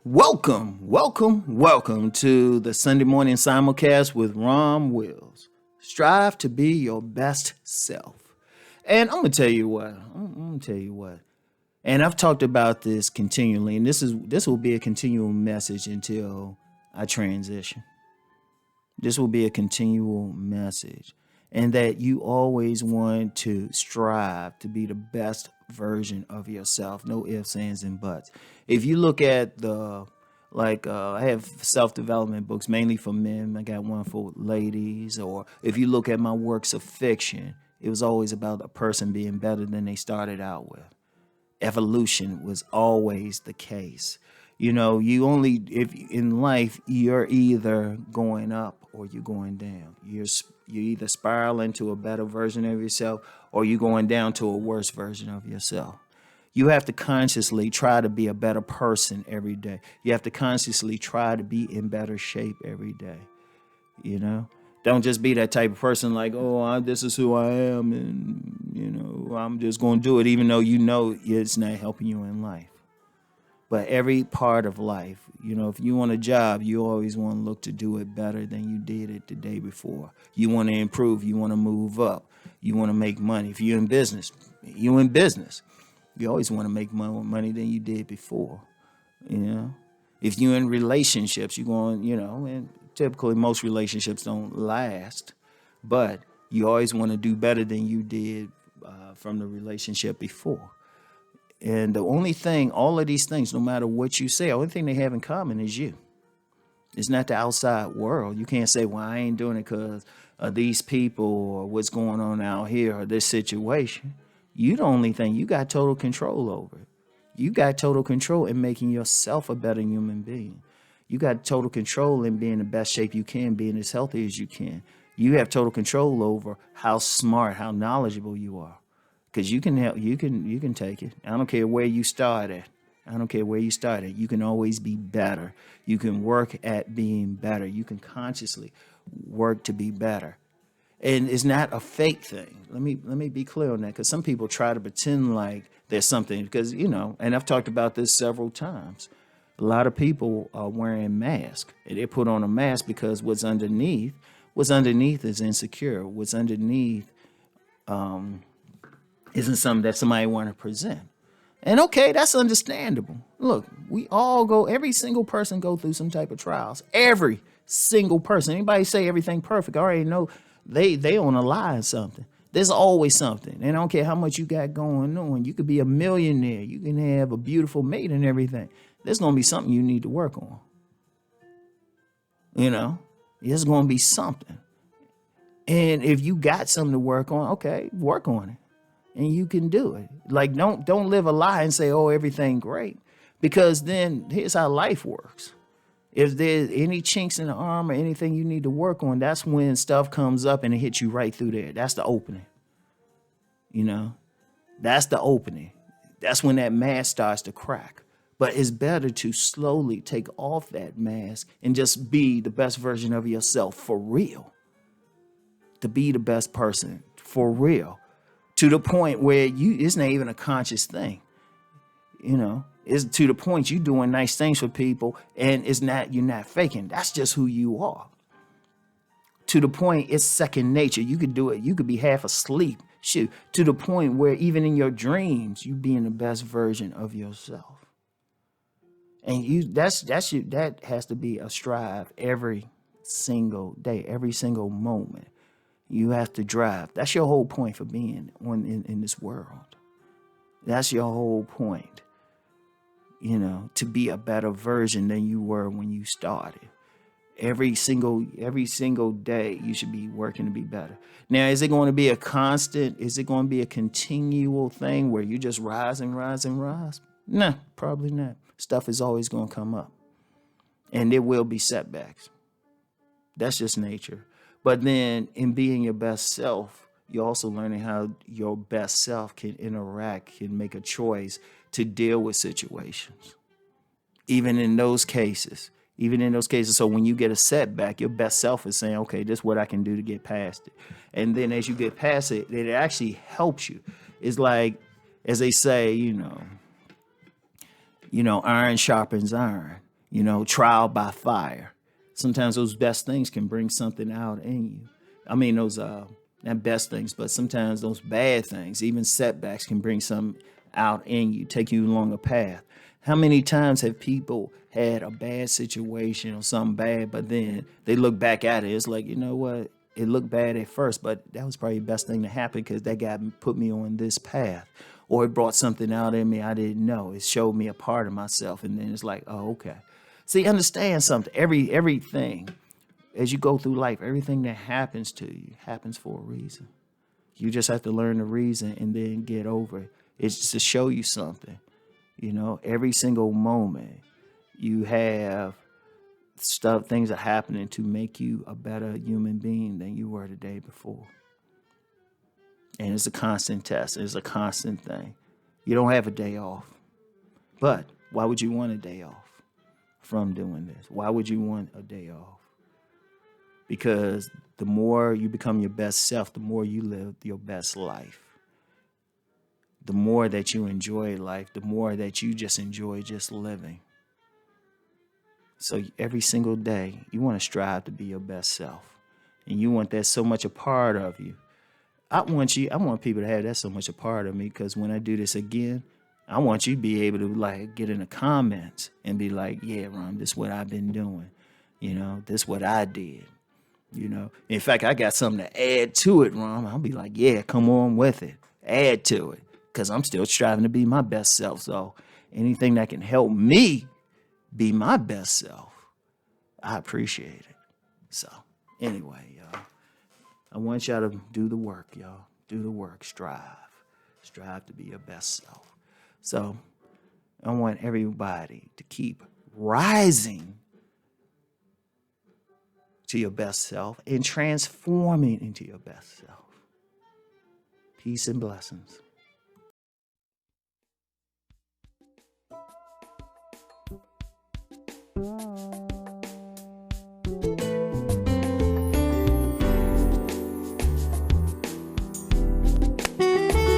Welcome to the Sunday morning simulcast with Rom Wills. Strive to be your best self. And I'm gonna tell you what. And I've talked about this continually, and this will be a continual message until I transition. This will be a continual message. And that you always want to strive to be the best version of yourself. No ifs, ands, and buts. If you look at I have self development books mainly for men. I got one for ladies. Or if you look at my works of fiction, it was always about a person being better than they started out with. Evolution was always the case. If in life you're either going up or you're going down. You either spiral into a better version of yourself or you're going down to a worse version of yourself. You have to consciously try to be a better person every day. You have to consciously try to be in better shape every day. Don't just be that type of person like, this is who I am, and I'm just going to do it, even though it's not helping you in life. But every part of life, if you want a job, you always want to look to do it better than you did it the day before. You want to improve. You want to move up. You want to make money. If you're in business, you always want to make more money than you did before. If you're in relationships, you're going, and typically most relationships don't last, but you always want to do better than you did from the relationship before. And the only thing, all of these things, no matter what you say, the only thing they have in common is you. It's not the outside world. You can't say, well, I ain't doing it because of these people or what's going on out here or this situation. You the only thing, you got total control over it. You got total control in making yourself a better human being. You got total control in being the best shape you can, being as healthy as you can. You have total control over how smart, how knowledgeable you are. Because you can take it. I don't care where you start at. You can always be better. You can work at being better. You can consciously work to be better. And it's not a fake thing. Let me be clear on that, because some people try to pretend like there's something, because, and I've talked about this several times. A lot of people are wearing masks. And they put on a mask because what's underneath is insecure. What's underneath isn't something that somebody want to present. And okay, that's understandable. Look, every single person go through some type of trials. Every single person. Anybody say everything perfect, I already know they on a lie or something. There's always something. And I don't care how much you got going on. You could be a millionaire. You can have a beautiful mate and everything. There's going to be something you need to work on. There's going to be something. And if you got something to work on, okay, work on it. And you can do it. Like, don't live a lie and say, everything great. Because then here's how life works. If there's any chinks in the arm or anything you need to work on, that's when stuff comes up and it hits you right through there. That's the opening. That's the opening. That's when that mask starts to crack. But it's better to slowly take off that mask and just be the best version of yourself for real. To be the best person for real. To the point where it's not even a conscious thing. It's to the point you're doing nice things for people and you're not faking. That's just who you are. To the point it's second nature. You could do it. You could be half asleep. Shoot. To the point where even in your dreams, you being the best version of yourself. And that has to be a strive every single day, every single moment. You have to drive. That's your whole point for being in this world. That's your whole point. To be a better version than you were when you started. Every single day, you should be working to be better. Now, is it going to be a constant? Is it going to be a continual thing where you just rise and rise and rise? No, probably not. Stuff is always going to come up. And there will be setbacks. That's just nature. But then in being your best self, you're also learning how your best self can interact, can make a choice to deal with situations. Even in those cases. So when you get a setback, your best self is saying, okay, this is what I can do to get past it. And then as you get past it, it actually helps you. It's like, as they say, iron sharpens iron. trial by fire. Sometimes those best things can bring something out in you. I mean, those not best things, but sometimes those bad things, even setbacks, can bring something out in you, take you along a path. How many times have people had a bad situation or something bad, but then they look back at it? It's like, you know what? It looked bad at first, but that was probably the best thing to happen because that guy put me on this path. Or it brought something out in me I didn't know. It showed me a part of myself. And then it's like, oh, okay. See, understand something. Everything, as you go through life, everything that happens to you happens for a reason. You just have to learn the reason and then get over it. It's just to show you something. Every single moment you have things are happening to make you a better human being than you were the day before. And it's a constant test. It's a constant thing. You don't have a day off. But why would you want a day off from doing this? Why would you want a day off? Because the more you become your best self, the more you live your best life. The more that you enjoy life, the more that you just enjoy just living. So every single day, you want to strive to be your best self. And you want that so much a part of you. I want people to have that so much a part of me, because when I do this again, I want you to be able to get in the comments and be like, yeah, Rom, this is what I've been doing. This is what I did. In fact, I got something to add to it, Rom. I'll be like, yeah, come on with it. Add to it. Because I'm still striving to be my best self. So anything that can help me be my best self, I appreciate it. So anyway, y'all, I want y'all to do the work, y'all. Do the work. Strive. Strive to be your best self. So I want everybody to keep rising to your best self and transforming into your best self. Peace and blessings.